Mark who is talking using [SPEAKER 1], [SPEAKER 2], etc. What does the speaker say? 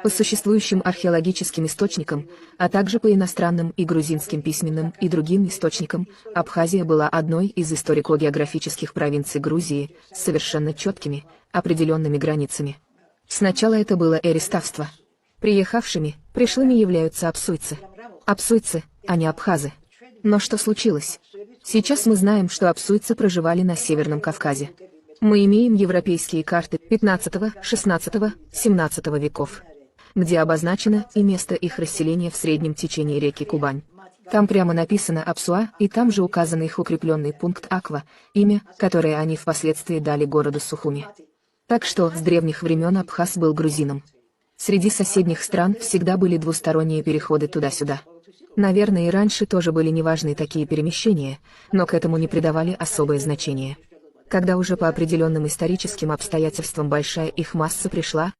[SPEAKER 1] По существующим археологическим источникам, а также по иностранным и грузинским письменным и другим источникам, Абхазия была одной из историко-географических провинций Грузии с совершенно четкими, определенными границами. Сначала это было эриставство. Пришлыми являются абсуйцы. Абсуйцы, а не абхазы. Но что случилось? Сейчас мы знаем, что абсуйцы проживали на Северном Кавказе. Мы имеем европейские карты XV, XVI, XVII веков, где обозначено и место их расселения в среднем течении реки Кубань. Там прямо написано Апсуа, и там же указан их укрепленный пункт Аква, имя, которое они впоследствии дали городу Сухуми. Так что с древних времен Абхаз был грузином. Среди соседних стран всегда были двусторонние переходы туда-сюда. Наверное, и раньше тоже были неважные такие перемещения, но к этому не придавали особое значение. Когда уже по определенным историческим обстоятельствам большая их масса пришла,